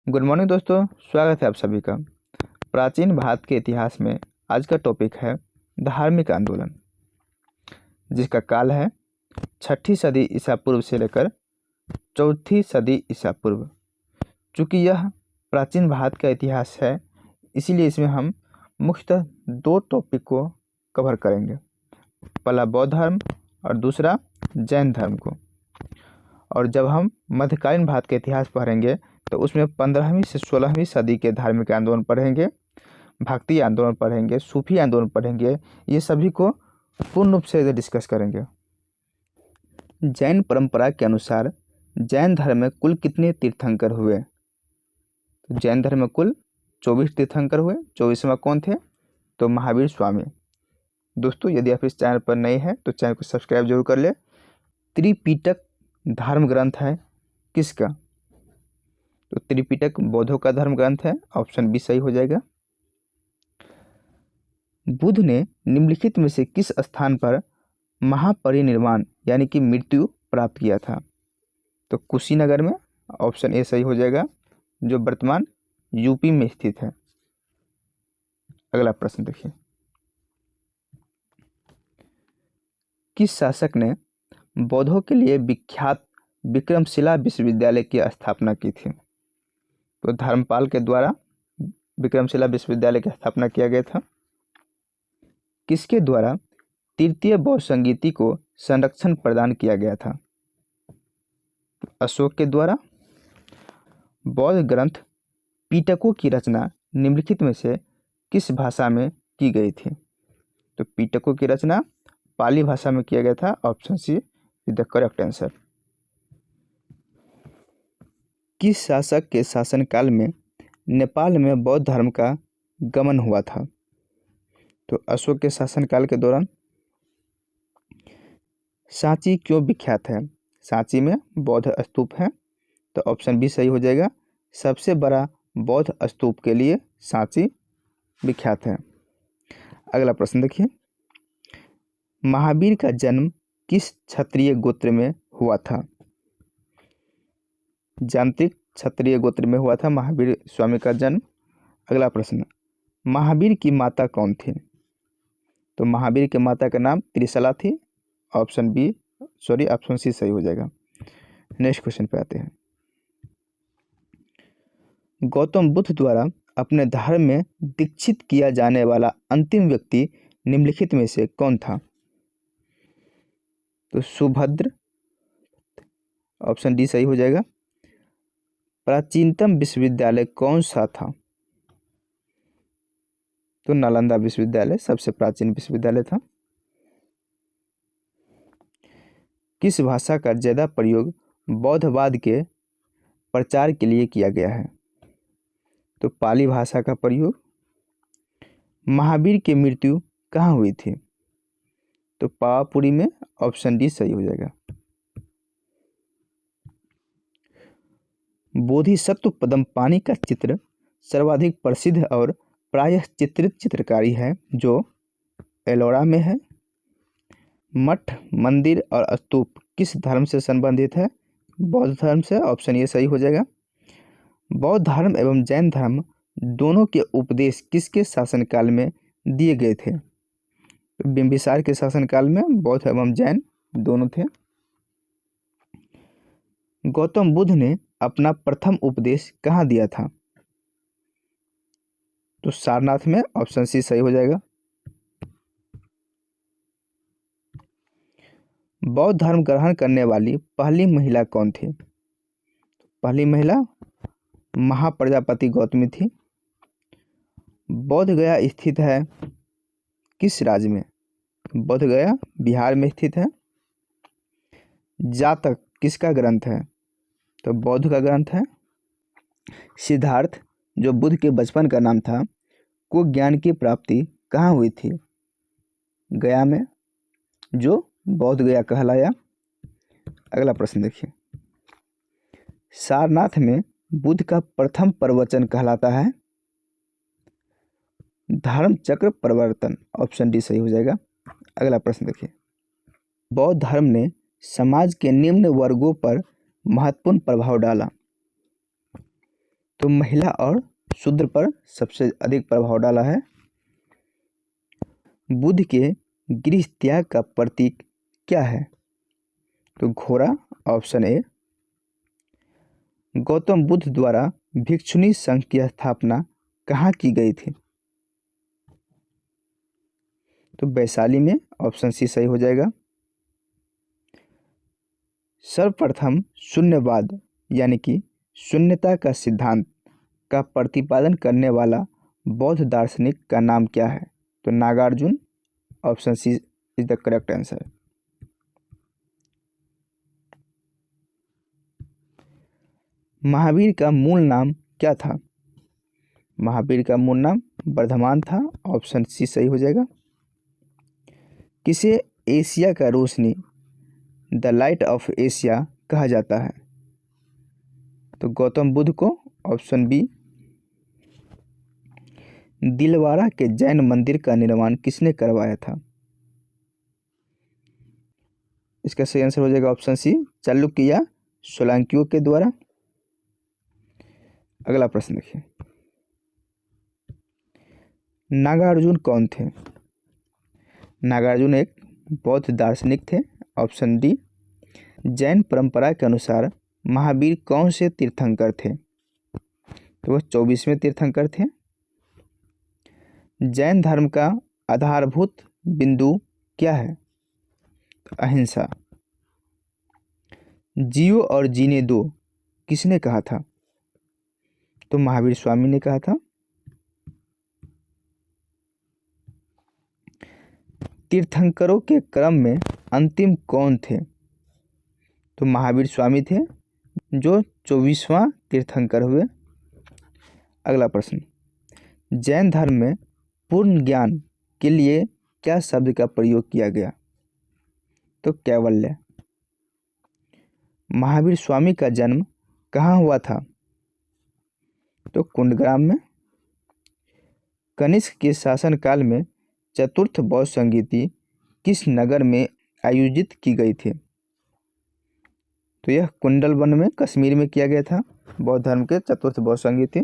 Good morning दोस्तों, स्वागत है आप सभी का। प्राचीन भारत के इतिहास में आज का टॉपिक है धार्मिक आंदोलन, जिसका काल है 6ठी सदी ईसा पूर्व से लेकर 4ठी सदी ईसा पूर्व। चूँकि यह प्राचीन भारत का इतिहास है, इसीलिए इसमें हम मुख्यतः दो टॉपिक को कवर करेंगे। पहला बौद्ध धर्म और दूसरा जैन धर्म को। और जब हम मध्यकालीन भारत का इतिहास पढ़ेंगे तो उसमें 15वीं से 16वीं सदी के धार्मिक आंदोलन पढ़ेंगे, भक्ति आंदोलन पढ़ेंगे, सूफी आंदोलन पढ़ेंगे। ये सभी को पूर्ण रूप से डिस्कस करेंगे। जैन परंपरा के अनुसार जैन धर्म में कुल कितने तीर्थंकर हुए? तो जैन धर्म में कुल 24 तीर्थंकर हुए। 24वां कौन थे? तो महावीर स्वामी। दोस्तों, यदि आप इस चैनल पर नए हैं तो चैनल को सब्सक्राइब जरूर कर ले। त्रिपिटक धर्म ग्रंथ है किसका? तो त्रिपिटक बौद्धों का धर्म ग्रंथ है। ऑप्शन बी सही हो जाएगा। बुद्ध ने निम्नलिखित में से किस स्थान पर महापरिनिर्वाण यानी कि मृत्यु प्राप्त किया था? तो कुशीनगर में। ऑप्शन ए सही हो जाएगा, जो वर्तमान यूपी में स्थित है। अगला प्रश्न देखिए, किस शासक ने बौद्धों के लिए विख्यात विक्रमशिला विश्वविद्यालय की स्थापना की थी? तो धर्मपाल के द्वारा विक्रमशिला विश्वविद्यालय की स्थापना किया गया था। किसके द्वारा तृतीय बौद्ध संगीति को संरक्षण प्रदान किया गया था? अशोक के द्वारा। बौद्ध ग्रंथ पिटकों की रचना निम्नलिखित में से किस भाषा में की गई थी? तो पिटकों की रचना पाली भाषा में किया गया था। Option C is the correct answer. किस शासक के शासनकाल में नेपाल में बौद्ध धर्म का गमन हुआ था? तो अशोक के शासनकाल के दौरान। सांची क्यों विख्यात है? सांची में बौद्ध स्तूप है। तो ऑप्शन बी सही हो जाएगा, सबसे बड़ा बौद्ध स्तूप के लिए सांची विख्यात है। अगला प्रश्न देखिए, महावीर का जन्म किस क्षत्रिय गोत्र में हुआ था? जानत्रिक क्षत्रिय गोत्र में हुआ था महावीर स्वामी का जन्म। अगला प्रश्न, महावीर की माता कौन थी? तो महावीर की माता का नाम त्रिशला थी। ऑप्शन सी सही हो जाएगा। नेक्स्ट क्वेश्चन पे आते हैं, गौतम बुद्ध द्वारा अपने धर्म में दीक्षित किया जाने वाला अंतिम व्यक्ति निम्नलिखित में से कौन था? तो सुभद्र। ऑप्शन डी सही हो जाएगा। प्राचीनतम विश्वविद्यालय कौन सा था? तो नालंदा विश्वविद्यालय सबसे प्राचीन विश्वविद्यालय था। किस भाषा का ज्यादा प्रयोग बौद्धवाद के प्रचार के लिए किया गया है? तो पाली भाषा का प्रयोग। महावीर की मृत्यु कहाँ हुई थी? तो पावापुरी में। ऑप्शन डी सही हो जाएगा। बोधिसत्व पद्मपाणि का चित्र सर्वाधिक प्रसिद्ध और प्रायः चित्रित चित्रकारी है जो एलोरा में है। मठ, मंदिर और स्तूप किस धर्म से संबंधित है? बौद्ध धर्म से। ऑप्शन ये सही हो जाएगा। बौद्ध धर्म एवं जैन धर्म दोनों के उपदेश किसके शासनकाल में दिए गए थे? तो बिंबिसार के शासनकाल में बौद्ध एवं जैन दोनों थे। गौतम बुद्ध ने अपना प्रथम उपदेश कहाँ दिया था? तो सारनाथ में। ऑप्शन सी सही हो जाएगा। बौद्ध धर्म ग्रहण करने वाली पहली महिला कौन थी? पहली महिला महाप्रजापति गौतमी थी। बोध गया स्थित है किस राज्य में? बोध गया बिहार में स्थित है। जातक किसका ग्रंथ है? तो बौद्ध का ग्रंथ है। सिद्धार्थ, जो बुद्ध के बचपन का नाम था, को ज्ञान की प्राप्ति कहाँ हुई थी? गया में, जो बौद्ध गया कहलाया। अगला प्रश्न देखिए, सारनाथ में बुद्ध का प्रथम प्रवचन कहलाता है धर्म चक्र प्रवर्तन। ऑप्शन डी सही हो जाएगा। अगला प्रश्न देखिए, बौद्ध धर्म ने समाज के निम्न वर्गों पर महत्वपूर्ण प्रभाव डाला। तो महिला और शूद्र पर सबसे अधिक प्रभाव डाला है। बुद्ध के गृह त्याग का प्रतीक क्या है? तो घोड़ा, ऑप्शन ए। गौतम बुद्ध द्वारा भिक्षुणी संघ की स्थापना कहाँ की गई थी? तो वैशाली में, ऑप्शन सी सही हो जाएगा। सर्वप्रथम शून्यवाद यानी कि शून्यता का सिद्धांत का प्रतिपादन करने वाला बौद्ध दार्शनिक का नाम क्या है? तो Nagarjuna, option C is the correct answer. Mahavir का मूल नाम क्या था? महावीर का मूल नाम वर्धमान था, ऑप्शन सी सही हो जाएगा। किसे एशिया का रोशनी, द लाइट ऑफ एशिया कहा जाता है? तो गौतम बुद्ध को, ऑप्शन बी। दिलवारा के जैन मंदिर का निर्माण किसने करवाया था? इसका सही आंसर हो जाएगा ऑप्शन सी, चालुक्य या सोलंकियों के द्वारा। अगला प्रश्न देखिए, नागार्जुन कौन थे? नागार्जुन एक बौद्ध दार्शनिक थे, ऑप्शन डी। जैन परंपरा के अनुसार महावीर कौन से तीर्थंकर थे? तो वह 24वें तीर्थंकर थे। जैन धर्म का आधारभूत बिंदु क्या है? तो अहिंसा। जियो और जीने दो किसने कहा था? तो महावीर स्वामी ने कहा था। तीर्थंकरों के क्रम में अंतिम कौन थे? तो महावीर स्वामी थे, जो 24वां तीर्थंकर हुए। अगला प्रश्न, जैन धर्म में पूर्ण ज्ञान के लिए क्या शब्द का प्रयोग किया गया? तो कैवल्य। महावीर स्वामी का जन्म कहाँ हुआ था? तो कुंडग्राम में। कनिष्क के शासनकाल में चतुर्थ बौद्ध संगीति किस नगर में आयोजित की गई थी? तो यह कुंडलवन में, कश्मीर में किया गया था, बौद्ध धर्म के चतुर्थ बौद्ध संगीति।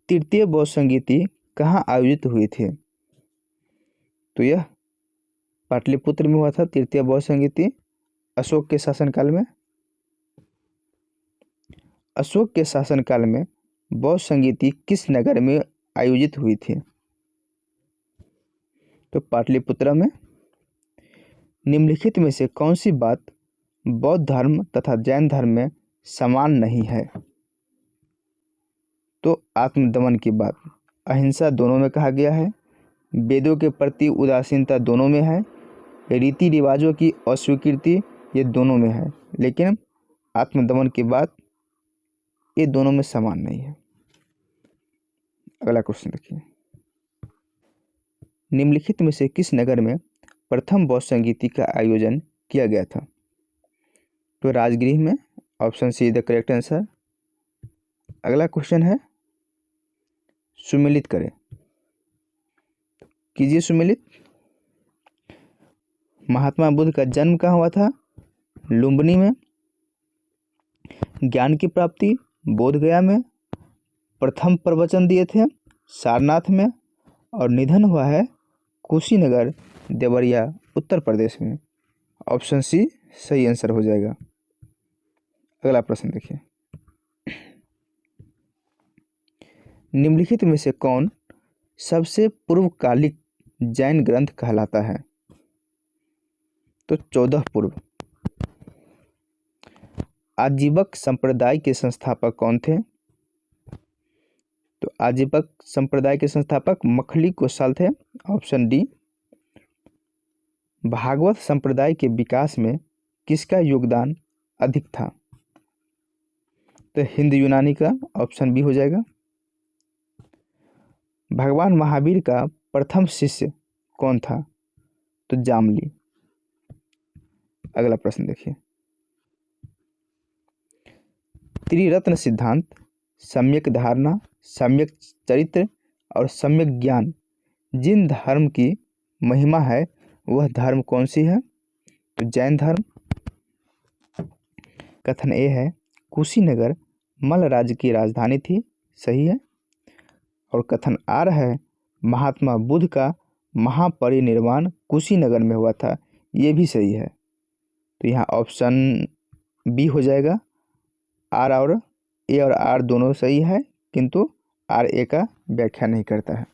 तृतीय बौद्ध संगीति कहाँ आयोजित हुई थी? तो यह पाटलिपुत्र में हुआ था, तृतीय बौद्ध संगीति, अशोक के शासनकाल में। अशोक के शासनकाल में बौद्ध संगीति किस नगर में आयोजित हुई थी? तो पाटलिपुत्र में। निम्नलिखित में से कौन सी बात बौद्ध धर्म तथा जैन धर्म में समान नहीं है? तो आत्मदमन की बात। अहिंसा दोनों में कहा गया है, वेदों के प्रति उदासीनता दोनों में है, रीति रिवाजों की अस्वीकृति ये दोनों में है, लेकिन आत्मदमन की बात ये दोनों में समान नहीं है। अगला क्वेश्चन देखिए, निम्नलिखित में से किस नगर में प्रथम बौद्ध संगीति का आयोजन किया गया था? तो राजगृह में, option see the correct answer. अगला क्वेश्चन है, सुमिलित करें, कीजिए सुमिलित। महात्मा बुद्ध का जन्म कहाँ हुआ था? लुम्बिनी में। ज्ञान की प्राप्ति बोध गया में। प्रथम प्रवचन दिए थे सारनाथ में, और निधन हुआ है कुशीनगर, देवरिया, उत्तर प्रदेश में। ऑप्शन सी सही आंसर हो जाएगा। अगला प्रश्न देखिए, निम्नलिखित में से कौन सबसे पूर्वकालिक जैन ग्रंथ कहलाता है? तो 14 पूर्व। आजीवक संप्रदाय के संस्थापक कौन थे? तो आजीवक संप्रदाय के संस्थापक मखली गोसाल थे, ऑप्शन डी। भागवत संप्रदाय के विकास में किसका योगदान अधिक था? तो हिंद यूनानी का, ऑप्शन बी हो जाएगा। भगवान महावीर का प्रथम शिष्य कौन था? तो जामली। अगला प्रश्न देखिए, त्रिरत्न सिद्धांत, सम्यक धारणा, सम्यक चरित्र और सम्यक ज्ञान जिन धर्म की महिमा है वह धर्म कौन सी है? तो जैन धर्म। कथन ए है कुशीनगर मल्ल राज्य की राजधानी थी, सही है। और कथन आर है महात्मा बुद्ध का महापरिनिर्वाण कुशीनगर में हुआ था, ये भी सही है। तो यहाँ ऑप्शन बी हो जाएगा। आर और ए और आर दोनों सही है, किंतु आर ए का व्याख्या नहीं करता है।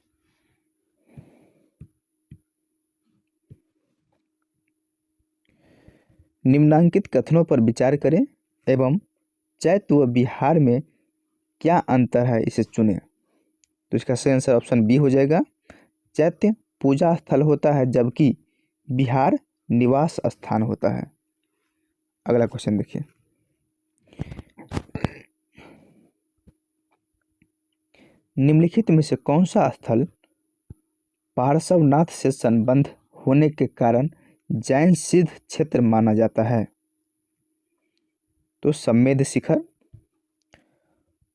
निम्नांकित कथनों पर विचार करें एवं चैत्य व बिहार में क्या अंतर है इसे चुनें। तो इसका सही आंसर ऑप्शन बी हो जाएगा। चैत्य पूजा स्थल होता है जबकि बिहार निवास स्थान होता है। अगला क्वेश्चन देखिए। निम्नलिखित में से कौन सा स्थल पार्श्वनाथ से संबंध होने के कारण जैन सिद्ध क्षेत्र माना जाता है। तो सम्मेद शिखर।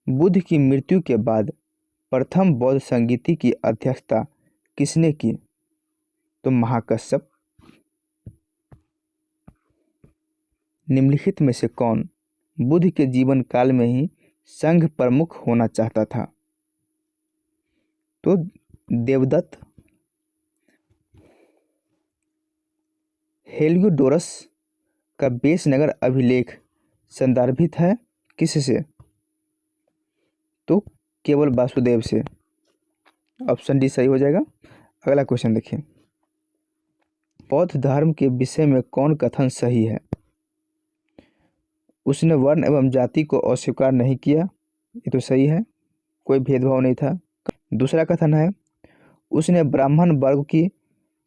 बुद्ध की मृत्यु के बाद प्रथम बौद्ध संगीति की अध्यक्षता किसने की। तो महाकश्यप। निम्नलिखित में से कौन बुद्ध के जीवन काल में ही संघ प्रमुख होना चाहता था। तो देवदत्त। हेलियोडोरस का बेसनगर अभिलेख संदर्भित है किससे। तो केवल वासुदेव से। ऑप्शन डी सही हो जाएगा। अगला क्वेश्चन देखिए। बौद्ध धर्म के विषय में कौन कथन सही है। उसने वर्ण एवं जाति को अस्वीकार नहीं किया, ये तो सही है, कोई भेदभाव नहीं था। दूसरा कथन है उसने ब्राह्मण वर्ग की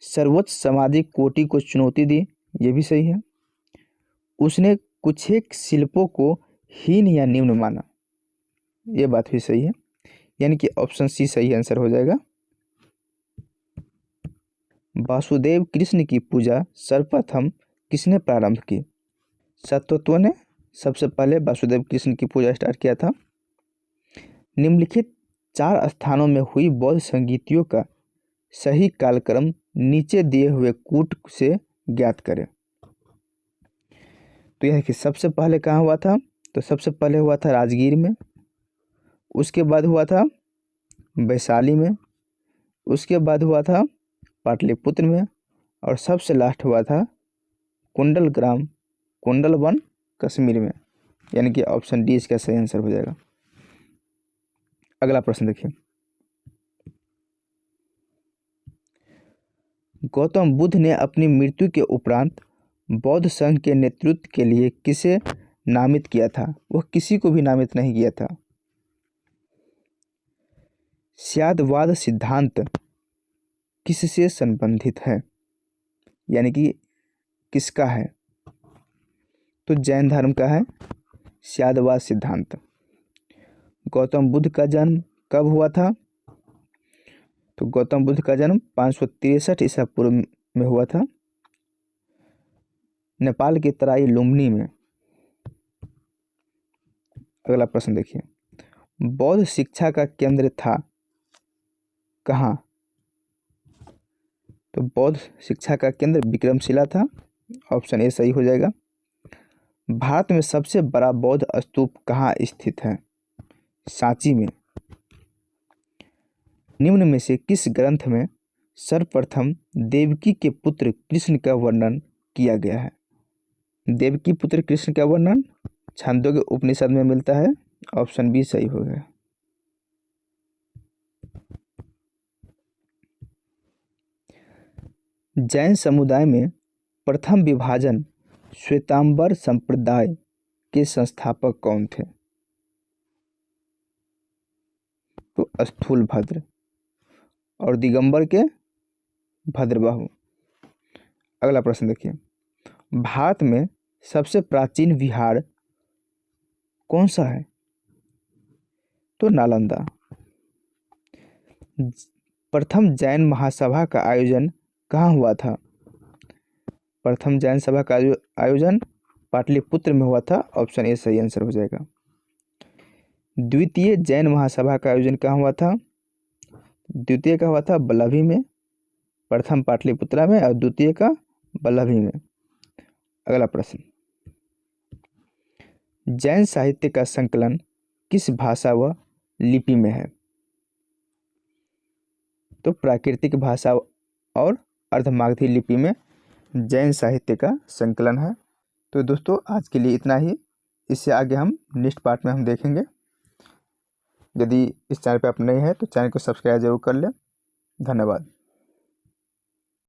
सर्वोच्च सामाजिक कोटि को चुनौती दी, ये भी सही है। उसने कुछ एक शिल्पों को हीन या निम्न माना, ये बात भी सही है, यानी कि ऑप्शन सी सही आंसर हो जाएगा। वासुदेव कृष्ण की पूजा सर्वप्रथम किसने प्रारंभ की। सतत्व ने सबसे पहले वासुदेव कृष्ण की पूजा स्टार्ट किया था। निम्नलिखित 4 स्थानों में हुई बौद्ध संगीतियों का सही कालक्रम नीचे दिए हुए कूट से ज्ञात करें। तो यह कि सबसे पहले कहाँ हुआ था। तो सबसे पहले हुआ था राजगीर में, उसके बाद हुआ था वैशाली में, उसके बाद हुआ था पाटलिपुत्र में, और सबसे लास्ट हुआ था कुंडलग्राम कुंडलवन कश्मीर में, यानी कि ऑप्शन डी इसका सही आंसर हो जाएगा। अगला प्रश्न देखिए। गौतम बुद्ध ने अपनी मृत्यु के उपरांत बौद्ध संघ के नेतृत्व के लिए किसे नामित किया था। वह किसी को भी नामित नहीं किया था। स्यादवाद सिद्धांत किससे संबंधित है, यानी कि किसका है। तो जैन धर्म का है स्यादवाद सिद्धांत। गौतम बुद्ध का जन्म कब हुआ था। तो गौतम बुद्ध का जन्म 563 ईसा पूर्व में हुआ था, नेपाल के तराई लुम्बिनी में। अगला प्रश्न देखिए। बौद्ध शिक्षा का केंद्र था कहाँ। तो बौद्ध शिक्षा का केंद्र विक्रमशिला था, ऑप्शन ए सही हो जाएगा। भारत में सबसे बड़ा बौद्ध स्तूप कहाँ स्थित है। सांची में। निम्न में से किस ग्रंथ में सर्वप्रथम देवकी के पुत्र कृष्ण का वर्णन किया गया है। देवकी पुत्र कृष्ण का वर्णन छांदोग्य उपनिषद में मिलता है, ऑप्शन बी सही हो गया। जैन समुदाय में प्रथम विभाजन श्वेतांबर संप्रदाय के संस्थापक कौन थे। तो स्थूलभद्र और दिगंबर के भद्रबाहु। अगला प्रश्न देखिए। भारत में सबसे प्राचीन विहार कौन सा है। तो नालंदा। प्रथम जैन महासभा का आयोजन कहाँ हुआ था। प्रथम जैन सभा का आयोजन पाटलिपुत्र में हुआ था, ऑप्शन ए सही आंसर हो जाएगा। द्वितीय जैन महासभा का आयोजन कहाँ हुआ था। द्वितीय का हुआ था वल्लभी में, प्रथम पाटलिपुत्रा में और द्वितीय का वल्लभी में। अगला प्रश्न, जैन साहित्य का संकलन किस भाषा व लिपि में है? तो प्राकृतिक भाषा और अर्धमागधी लिपि में जैन साहित्य का संकलन है। तो दोस्तों आज के लिए इतना ही, इससे आगे हम नेक्स्ट पार्ट में हम देखेंगे। यदि इस चैनल पे आप नए हैं तो चैनल को सब्सक्राइब जरूर कर लें। धन्यवाद।